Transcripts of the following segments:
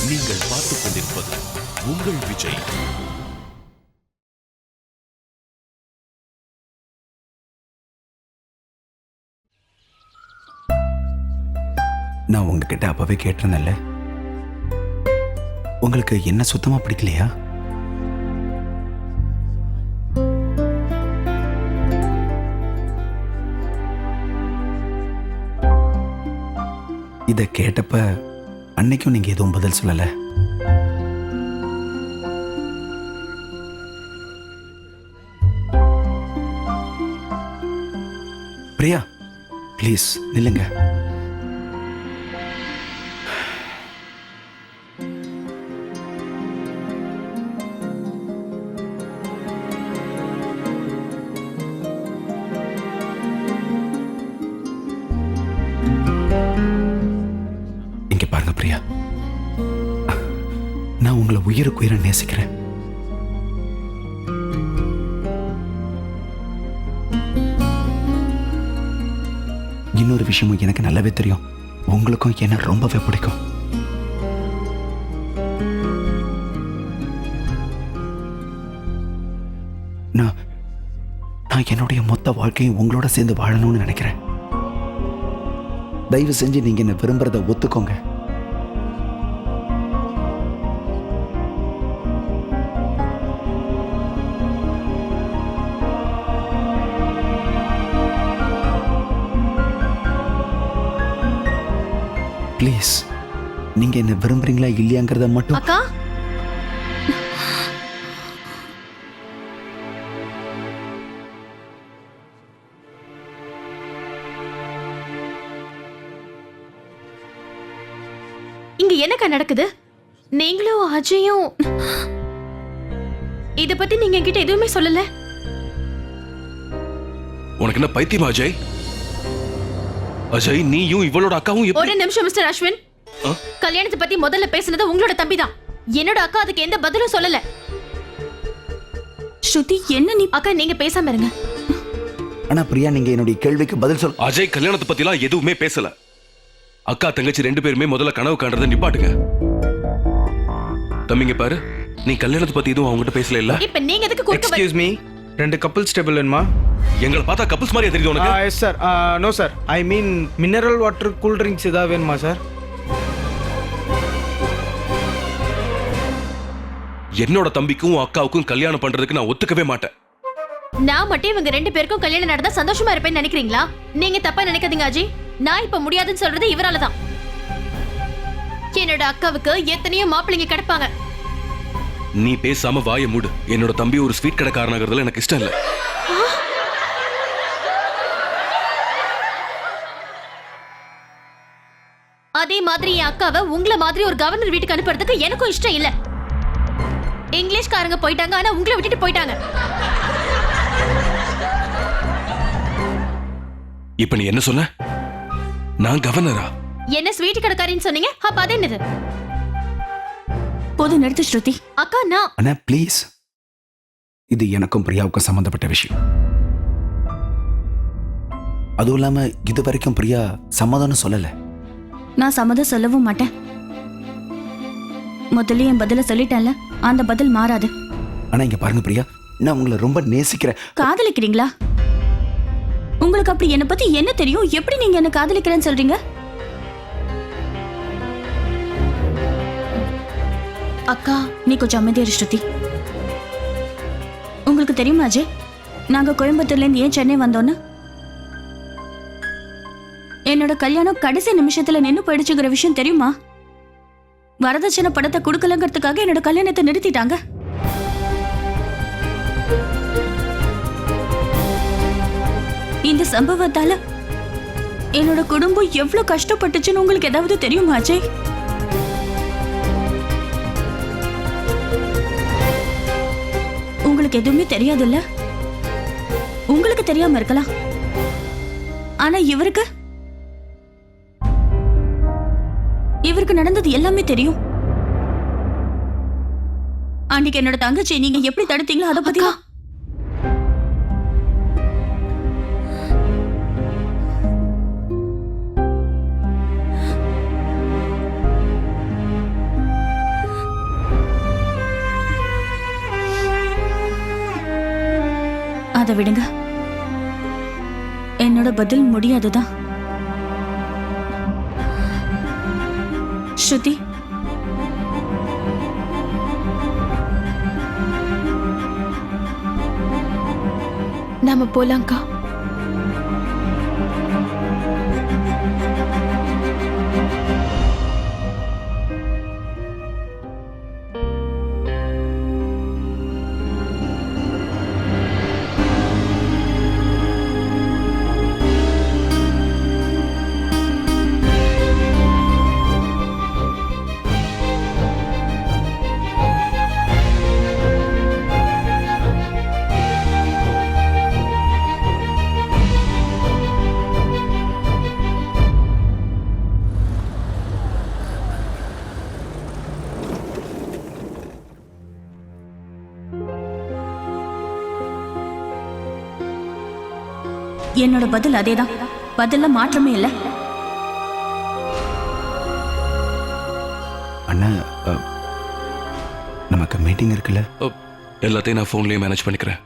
நீங்கள் பார்த்துக் கொண்டிருப்பது உங்கள் விஜய். நான் உங்ககிட்ட அப்பவே கேட்டேன்ல, உங்களுக்கு என்ன சுத்தமா பிடிக்கலையா? இத கேட்டப்ப அன்னைக்கும் நீங்க எதுவும் பதில் சொல்லல. பிரியா, ப்ளீஸ் நில்லுங்க. இங்க பாருங்க பிரியா, நான் உங்களை உயிருக்கு உயிரை நேசிக்கிறேன். இன்னொரு விஷயமும் எனக்கு நல்லாவே தெரியும், உங்களுக்கும் என்ன ரொம்பவே பிடிக்கும். நான் என்னுடைய மொத்த வாழ்க்கையும் உங்களோட சேர்ந்து வாழணும்னு நினைக்கிறேன். தயவு செஞ்சு நீங்க என்ன விரும்புறத ஒத்துக்கோங்க. ப்ளீஸ், நீங்க என்ன விரும்புறீங்களா இல்லையாங்கிறத மட்டும். அக்கா, இங்க என்னக்கா நடக்குது? நீங்களும் அஜயும் இத பத்தி நீங்க என்கிட்ட எதுவுமே சொல்லல. உனக்கு என்ன பைத்தியமா அஜய்? அஜய், நீயும் இவளோட அக்காவும் ஒரு நிமிஷம் மிஸ்டர் அஸ்வின். கல்யாணத்தை பத்தி முதல்ல பேசுனது உங்களோட தம்பி தான். என்னோட அக்கா அதுக்கு எந்த பதிலும் சொல்லல. ஸ்ருதி, என்ன நீ? அக்கா, நீங்க பேசாம இருங்க. ஆனா பிரியா, நீங்க என்னுடைய கேள்விக்கு பதில் சொல். அஜய் கல்யாணத்தை பத்திலாம் எதுவுமே பேசல. அக்கா தங்கச்சி ரெண்டு பேருமே முதல்ல கனவு காண்றதை நிப்பாட்டுங்க. தம்பிங்க பாரு, நீ கல்யாணத்தை பத்தி எதுவும் அவங்ககிட்ட பேசல இல்ல? இப்ப நீங்க எதுக்கு குறுக்க எக்ஸ்கியூஸ் மீ, ரெண்டு கப்பிள்ஸ் டேபிள் வேணுமா? எங்களை பார்த்தா கப்பிள்ஸ் மாதிரியா தெரியுது உனக்கு? Yes sir. நோ சார், ஐ மீன் மினரல் வாட்டர், கூல் ட்ரிங்க்ஸ் ஏதாவது வேணுமா சார்? என்னோட தம்பிக்கும் அக்காவுக்கும் கல்யாணம் பண்றதுக்கு நான் ஒத்துக்கவே மாட்டேன். நான் மட்டும் இவங்க ரெண்டு பேருக்கும் கல்யாணம் நடந்தா சந்தோஷமா இருப்பேன்னு நினைக்கிறீங்களா? நீங்க தப்பா நினைக்காதீங்க அஜய். நான் இப்ப முடியாதுன்னு சொல்றது இவரால தான். என்னோட அக்காவுக்கு எத்தனையோ மாப்பிள்ளைங்க கிடைப்பாங்க. நீ பேசாம வாயை மூடு. என்னோட தம்பி ஒரு ஸ்வீட் கடைக்காரனாகிறதுல எனக்கு இஷ்டம் இல்ல. அதே மாதிரி என் அக்காவை உங்களை மாதிரி ஒரு கவர்னர் வீட்டுக்கு அனுப்புறதுக்கு எனக்கும் இஷ்டம் இல்ல. இங்கிலீஷ்காரங்க போயிட்டாங்க, ஆனா உங்களை விட்டுட்டு போயிட்டாங்க. இப்ப நீ என்ன சொன்ன? நான் கவர்னரா? என்ன ஸ்வீட் கடைக்காரின்னு சொன்னீங்க? அப்ப அது என்னது? போதும், நிறுத்து ஸ்ருதி. அக்கா, நான் அண்ணா ப்ளீஸ், இது எனக்கும் பிரியாவுக்கும் சம்பந்தப்பட்ட விஷயம். அதுவும் இல்லாம இது வரைக்கும் பிரியா சம்மதம்னு சொல்லல. நான் சம்மதம் சொல்லவும் மாட்டேன். முதல்ல என் பதில சொல்லிட்டேன்ல, அந்த பதில் மாறாது. ஆனா இங்க பாருங்க பிரியா, நான் உங்களை ரொம்ப நேசிக்கிறேன். காதலிக்கிறீங்களா? உங்களுக்கு அப்படி என்ன பத்தி என்ன தெரியும்? எப்படி நீங்க என்ன காதலிக்கிறேன்னு சொல்றீங்க? அக்கா, நீ கொஞ்சம் அமைதியா ஸ்ருதி. உங்களுக்கு தெரியுமா அஜய், நாங்க கோயம்புத்தூர்ல இருந்து ஏன் சென்னை வந்தோன்னு? என்னோட கல்யாணம் கடைசி நிமிஷத்துல நின்னு போயிடுச்சுங்கிற விஷயம் தெரியுமா? வரதட்சணை படத்தை கொடுக்கலங்கிறதுக்காக என்னோட கல்யாணத்தை நிறுத்திட்டாங்க. இந்த சம்பவத்தால என்னோட குடும்பம் எவ்வளவு கஷ்டப்பட்டுச்சுன்னு உங்களுக்கு ஏதாவது தெரியுமா அஜய்? உங்களுக்கு எதுவுமே தெரியாதுல்ல? உங்களுக்கு தெரியாம இருக்கலாம், ஆனா இவருக்கு நடந்தது எல்லாமே தெரியும். அன்னைக்கு என்னோட தங்கச்சி நீங்க எப்படி தடுத்தீங்களோ அதை பத்தி அதை விடுங்க. என்னோட பதில் முடியாதுதான். ஸ்ருதி, நாம போலாம்க்கா. என்னோட பதில் அதேதான். பதில்ல மாற்றமே இல்லை. அண்ணா, நமக்கு மீட்டிங் இருக்குல்ல? எல்லாத்தையும் நான் ஃபோன்லயே மேனேஜ் பண்ணிக்கிறேன்.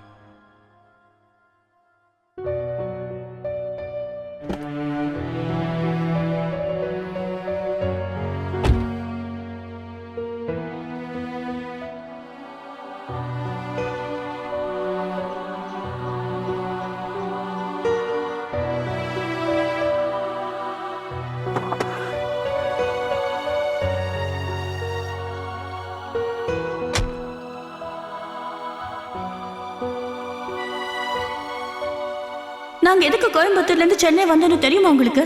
நாங்க எதுக்கு கோயம்புத்தூர்ல இருந்து சென்னை வந்தோன்னு தெரியுமா உங்களுக்கு?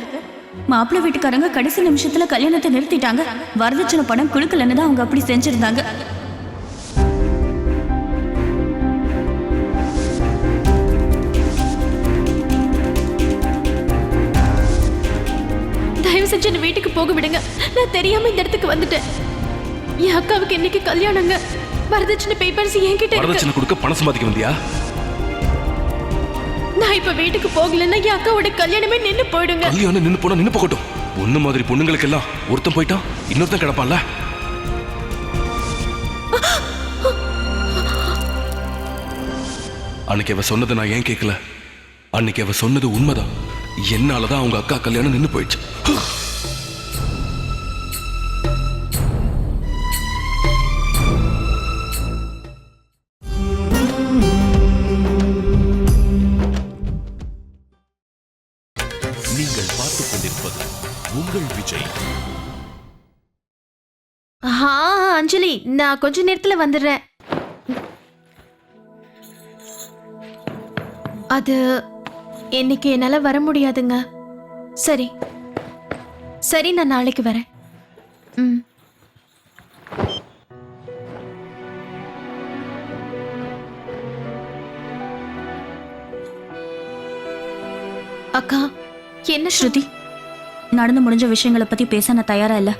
மாப்பிள்ளை வீட்டுக்காரங்க கடைசி நிமிஷத்துல கல்யாணத்தை நிறுத்திட்டாங்க. வரதட்சணை பணம் கொடுக்கலன்னு தான் அவங்க அப்படி செஞ்சிருந்தாங்க. தயவு செஞ்சு என்ன வீட்டுக்கு போக விடுங்க. நான் தெரியாம இந்த இடத்துக்கு வந்துட்டேன். என் அக்காவுக்கு இன்னைக்கு கல்யாணங்க. வரதட்சணை பேப்பர்ஸ் என்கிட்ட இருக்கு. வரதட்சணை கொடுக்க பணம் சம்பாதிக்க வந்தியா? நான் இப்ப வீட்டுக்கு போகலன்னா என் அக்காவோட கல்யாணமே நின்னு போயிடுங்க. கல்யாணம் நின்னு போனா நின்னு போகட்டும். பொண்ணு மாதிரி பொண்ணுங்களுக்கு எல்லாம் ஒருத்தன் போயிட்டான் இன்னொருத்தன் கிடப்பான்ல. அன்னைக்கு அவ சொன்னதை நான் ஏன் கேட்கல? அன்னைக்கு அவ சொன்னது உண்மைதான். என்னாலதான் அவங்க அக்கா கல்யாணம் நின்னு போயிடுச்சு. நீங்கள் பார்த்துக் கொண்டிருப்பது உங்கள் விஜய். அஞ்சலி, நான் கொஞ்ச நேரத்துல வந்துடுறேன். அது இன்னைக்கு என்னால வர முடியாதுங்க. சரி சரி, நான் நாளைக்கு வரேன். ம். அக்கா, என்ன ஸ்ருதி, நடந்து முடிஞ்ச விஷயங்களை பத்தி பேச நான் தயாரா இல்ல.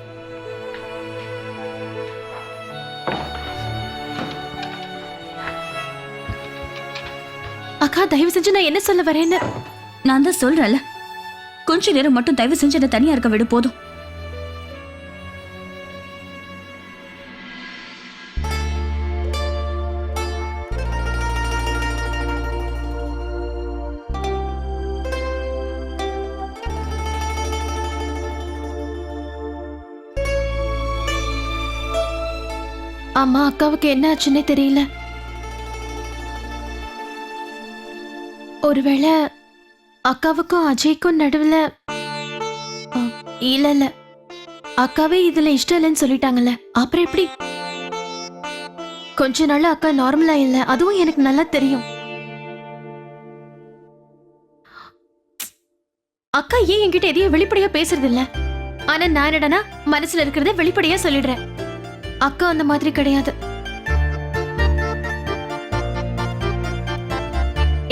அக்கா, தயவு செஞ்சு நான் என்ன சொல்ல வரேன்னு. நான் தான் சொல்றேன்ல, கொஞ்ச நேரம் மட்டும் தயவு செஞ்சு என்ன தனியா இருக்க விடு, போதும். அம்மா, அக்காவுக்கு என்ன ஆச்சுன்னே தெரியல. ஒருவேளை அக்காவுக்கும் அஜய்க்கும் நடுவுல இல்ல அக்காவே இதுல இஷ்டம் இல்லைன்னு சொல்லிட்டாங்கல்ல, அப்புறம் எப்படி? கொஞ்ச நாள் அக்கா நார்மலா இல்ல, அதுவும் எனக்கு நல்லா தெரியும். அக்கா ஏன் என்கிட்ட எதையும் வெளிப்படையா பேசுறது இல்ல? ஆனா நான் என்னடனா மனசுல இருக்கிறத வெளிப்படையா சொல்லிடுறேன். அக்கா அந்த மாதிரி கிடையாது.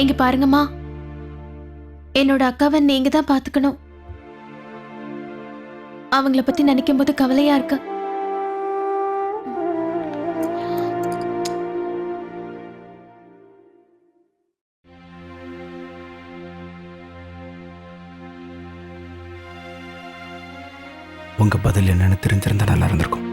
இங்க பாருங்கம்மா, என்னோட அக்காவை நீங்க தான் பாத்துக்கணும். அவங்கள பத்தி நினைக்கும் போது கவலையா இருக்கு. உங்க பதில் என்னன்னு தெரிஞ்சிருந்தா நல்லா இருந்திருக்கும்.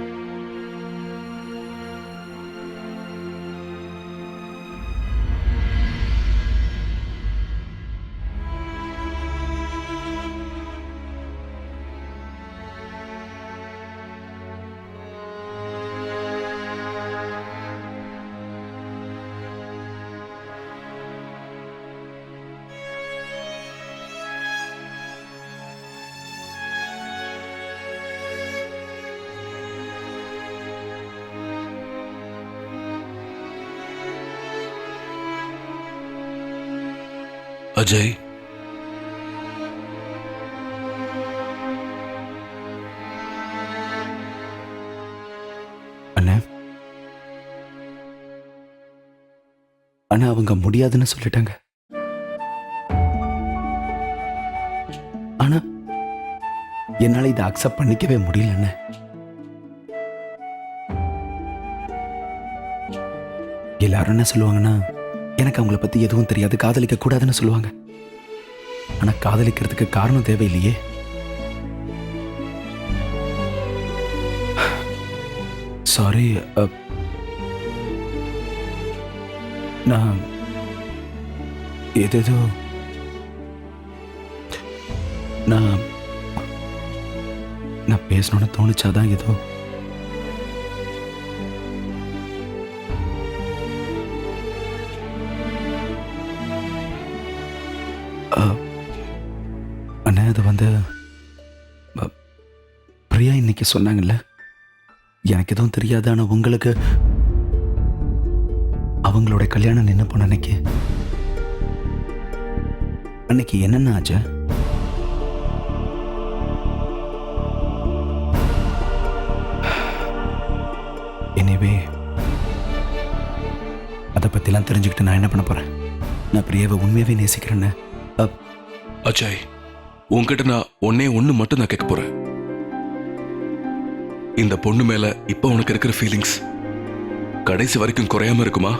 அஜய், அண்ணா அண்ணா அவங்க முடியாதுன்னு சொல்லிட்டாங்க. ஆனா என்னால இதை அக்செப்ட் பண்ணிக்கவே முடியல அண்ணா. எல்லாரும் என்ன சொல்லுவாங்கன்னா, எனக்கு அவங்கள பத்தி எதுவும் தெரியாது, காதலிக்க கூடாதுன்னு சொல்லுவாங்க. ஆனா காதலிக்கிறதுக்கு காரணம் தேவையில்லையே. சாரி, நான் ஏதேதோ நான் பேசணும்னு தோணுச்சாதான் ஏதோ. அண்ணா அது வந்து பிரியா இன்னைக்கு சொன்னாங்கல்ல, எனக்கு எதுவும் தெரியாது, ஆனா உங்களுக்கு அவங்களோட கல்யாணம் நின்று போன அன்னைக்கு என்னென்ன ஆச்சு? எனிவே அதை பத்திலாம் தெரிஞ்சுக்கிட்டு நான் என்ன பண்ண போறேன்? நான் பிரியாவை உண்மையாவே நேசிக்கிறேன்னு. அஜய், உன்கிட்ட நான் ஒண்ணு மட்டும் நான் கேட்க போறேன். இந்த பொண்ணு மேல இப்ப உனக்கு இருக்கிற ஃபீலிங்ஸ் கடைசி வரைக்கும் குறையாம இருக்குமா?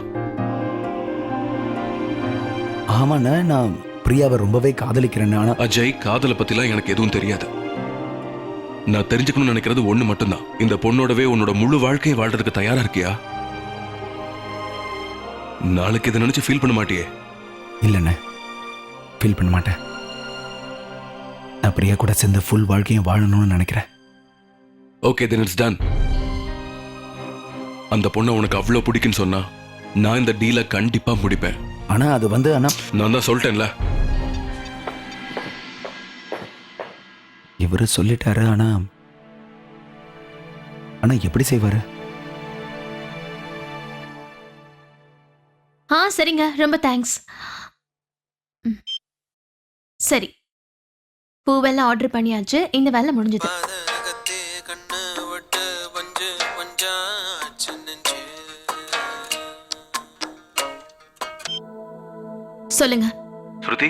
ஆமாண்ணா, நான் பிரியாவை ரொம்பவே காதலிக்கிறேன். ஆனா அஜய், காதலை பத்திலாம் எனக்கு எதுவும் தெரியாது. நான் தெரிஞ்சுக்கணும்னு நினைக்கிறது ஒண்ணு மட்டும்தான். இந்த பொண்ணோடவே உன்னோட முழு வாழ்க்கையை வாழ்றதுக்கு தயாரா இருக்கியா? நாளைக்கு இதை நினைச்சு ஃபீல் பண்ண மாட்டியே? இல்லைண்ணே, ஃபீல் பண்ண மாட்டேன். நான் பிரியா கூட சேர்ந்து ஃபுல் வாழ்க்கையும் வாழணும்னு நினைக்கிறேன். Okay, then it's done. அந்த பொண்ணை உனக்கு அவ்வளவு பிடிக்குன்னு சொன்னா நான் இந்த டீலை கண்டிப்பா முடிப்பேன். ஆனா அது வந்து நான் தான் சொல்லிட்டேன்ல. இவரு சொல்லிட்டாரு, ஆனா எப்படி செய்வாரு? சரிங்க, ரொம்ப தேங்க்ஸ். சரி, பூவெல்லாம் ஆர்டர் பண்ணியாச்சு, இந்த வேலை முடிஞ்சது. சொல்லுங்க. ஸ்ருதி,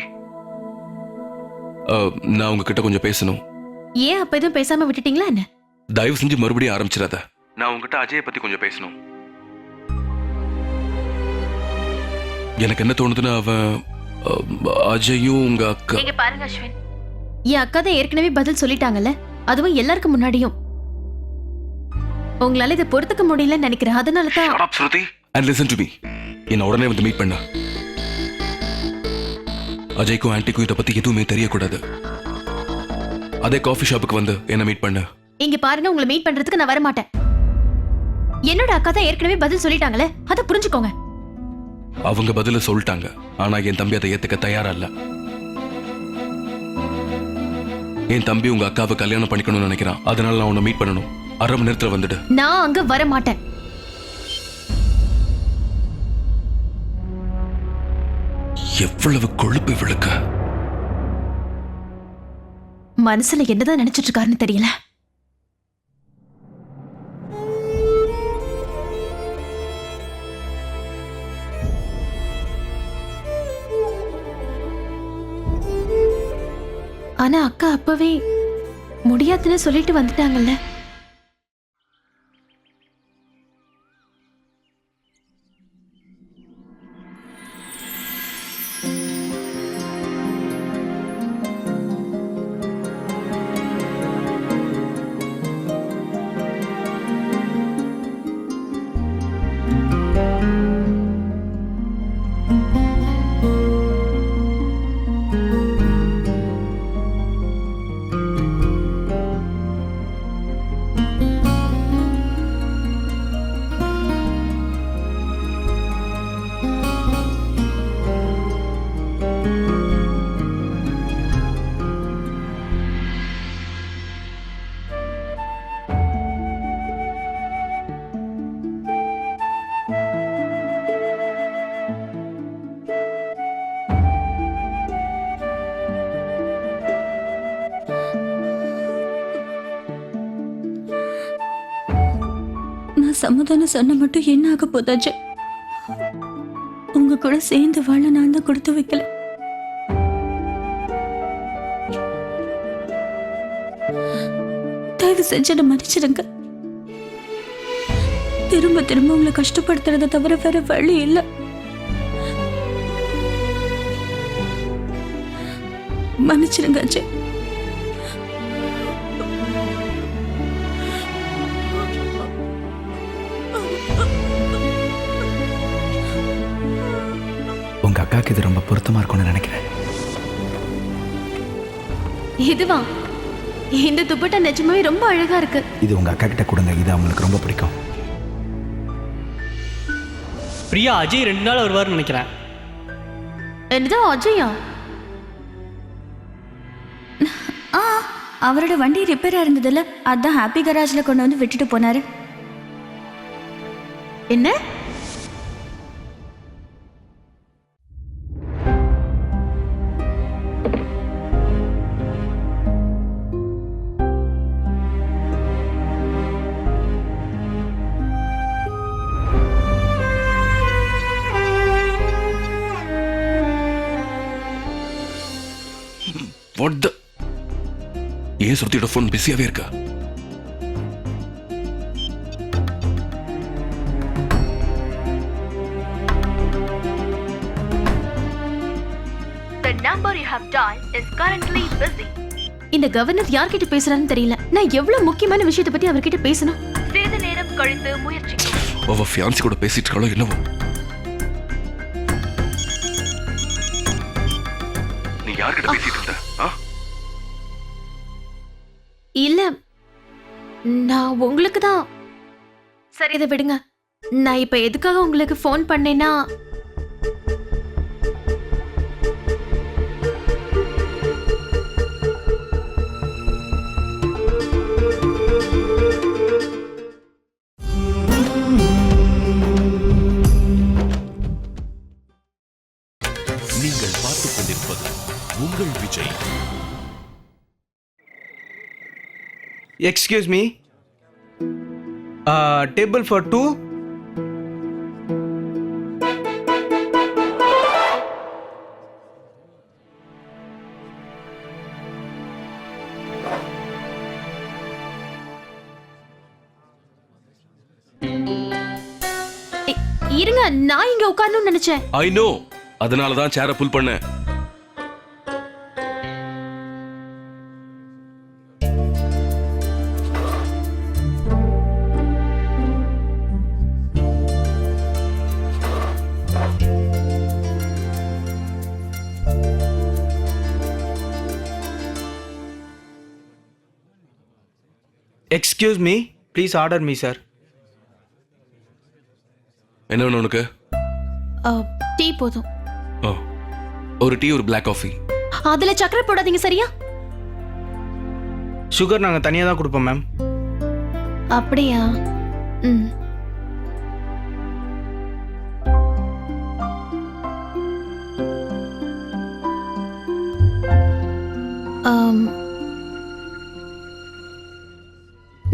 நான் உங்ககிட்ட கொஞ்சம் பேசணும். ஏன் அப்ப எதுவும் பேசாம விட்டுட்டீங்களா என்ன? தயவு செஞ்சு மறுபடியும் ஆரம்பிச்சிடாத. நான் உங்ககிட்ட அஜயை பத்தி கொஞ்சம் பேசணும். எனக்கு என்ன தோணுதுன்னா, அவன் அஜயும் உங்க அக்கா. இங்க பாருங்க அஸ்வின், என் அக்கா தான் ஏற்கனவே பதில் சொல்லிட்டாங்கல்ல, அதுவும் எல்லாருக்கும் முன்னாடியும். உங்களால இதை பொறுத்துக்க முடியலன்னு நினைக்கிறேன், அதனால தான். Shut up, Shruti, and listen to me. என்ன உடனே வந்து மீட் பண்ண. அஜய்க்கும் ஆன்ட்டிக்கும் இதை பத்தி எதுவுமே தெரியக்கூடாது. அதே காஃபி ஷாப்புக்கு வந்து என்ன மீட் பண்ண. இங்க பாருங்க, உங்களை மீட் பண்றதுக்கு நான் வர மாட்டேன். என்னோட அக்கா தான் ஏற்கனவே பதில் சொல்லிட்டாங்களே, அதை புரிஞ்சுக்கோங்க. அவங்க பதில சொல்லிட்டாங்க, ஆனா என் தம்பி அதை ஏத்துக்க தயாரா இல்ல. என் தம்பி உங்க அக்காவை கல்யாணம் பண்ணிக்கணும்னு நினைக்கிறான். அதனால நான் உன்னை மீட் பண்ணணும். அரை மணி நேரத்துல வந்துடு. நான் அங்க வர மாட்டேன். எவ்வளவு கொழுப்பு இவளுக்கு. மனசுல என்னதான் நினைச்சிட்டு இருக்காருன்னு தெரியல. ஆனா அக்கா அப்பவே முடியாதுன்னு சொல்லிட்டு வந்துட்டாங்கல்ல. நான் சமாதானம் சொன்ன மட்டும் என்ன ஆக போதாச்சு? உங்க கூட சேர்ந்து வாழ நான் தான் கொடுத்து வைக்கல. தயவு செஞ்சு என்னை மன்னிச்சிடுங்க. திரும்ப திரும்ப உங்களை கஷ்டப்படுத்துறத தவிர வேற வழி இல்லை. மன்னிச்சிடுங்க அஜய். உங்க அக்காவுக்கு இது ரொம்ப பொருத்தமா இருக்கும்னு நினைக்கிறேன். இதுவா? இந்த துப்பட்டா நிஜமாவே ரொம்ப அழகா இருக்கு. இது உங்க அக்கா கிட்ட கொடுங்க, இது அவங்களுக்கு ரொம்ப பிடிக்கும். பிரியா, அஜய் 2 நாள் வருவார்னு நினைக்கிறேன். என்னது அஜயா? அவரோட வண்டி ரிப்பேரா இருந்ததுல, அதான் ஹாப்பி கராஜ்ல கொண்டு வந்து விட்டுட்டு போனாரு. என்ன? What the? ஏன் ஸ்ருதியோட ஃபோன் பிஸியாவே இருக்கா? The number you have dialed is currently busy. இந்த கவர்னர் யார்கிட்ட பேசுறான்னு தெரியல. நான் எவ்வளவு முக்கியமான விஷயத்தை பத்தி அவர்கிட்ட பேசணும். சிறிது நேரம் கழித்து முயற்சிக்கும். அவ ஃபியான்சி கூட பேசிட்டு இருக்காளோ என்னவோ. நீ யார்கிட்ட பேசிட்டு இருந்த? இல்ல, நான் உங்களுக்கு தான். சரி, இதை விடுங்க. நான் இப்ப எதுக்காக உங்களுக்கு ஃபோன் பண்ணேன்னா, நீங்கள் பார்த்துக் கொண்டிருப்பது உங்கள் Vijay. Excuse me. Table for 2. இருங்க, நான் இங்க உட்காரணும்னு நினைச்சேன். ஐ நோ, அதனால தான் சேரை புல் பண்ணேன். Excuse me. Please order me, sir. என்ன வேணும் உனக்கு? டீ போதும். ஓ, ஒரு டீ, ஒரு பிளாக் காஃபி. அதுல சக்கரை போடாதீங்க, சரியா? சுகர் நாங்கள் தனியாக தான் கொடுப்போம் மேம். அப்படியா? ம்.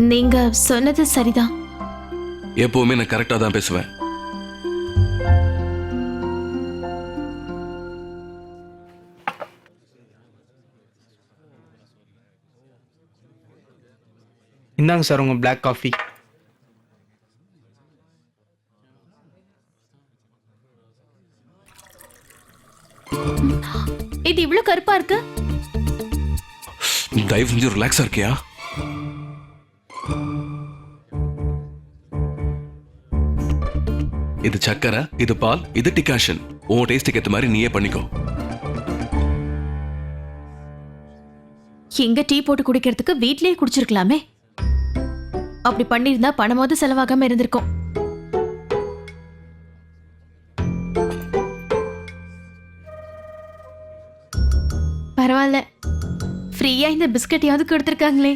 நீங்க சொன்னது சரிதான். எப்பவுமே நான் கரெக்டா தான் பேசுவேன். இந்தாங்க சார் உங்கள் பிளாக் காஃபி. இது இவ்வளவு கருப்பா இருக்கு. தயவு செஞ்சு ரிலாக்ஸா இருக்கியா? இது சக்கரை, இது பால், இது டிகாஷன். உன் டேஸ்டுக்கு ஏத்த மாதிரி நீயே பண்ணிக்கோ. எங்க டீ போட்டு குடிக்கிறதுக்கு வீட்லயே குடிச்சிருக்கலாமே. அப்படி பண்ணிருந்தா பணமாவது செலவாகாம இருந்திருக்கும். பரவாயில்ல, ஃப்ரீயா இந்த பிஸ்கட்டையாவது கொடுத்துருக்காங்களே.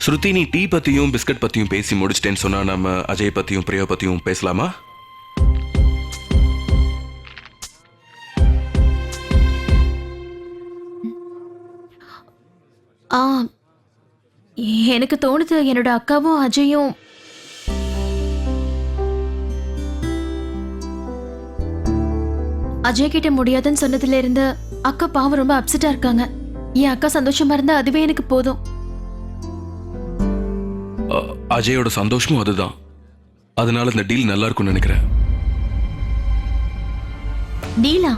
ஸ்ருதி, நீ டீ பத்தியும் பிஸ்கட் பத்தியும் பேசி முடிச்சிட்டேன்னு சொன்னா நம்ம அஜய் பத்தியும் பிரியா பத்தியும் பேசலாமா? எனக்கு தோணுது என்னோட அக்காவும் அஜயும் அஜய் கிட்ட முடியாதுன்னு சொன்னதுல இருந்து அக்கா பாவம் ரொம்ப அப்செட்டா இருக்காங்க. என் அக்கா சந்தோஷமா இருந்தா அதுவே எனக்கு போதும். அஜயோட சந்தோஷமும் அதுதான். அதனால இந்த டீல் நல்லா இருக்கும்னு நினைக்கிறேன். டீலா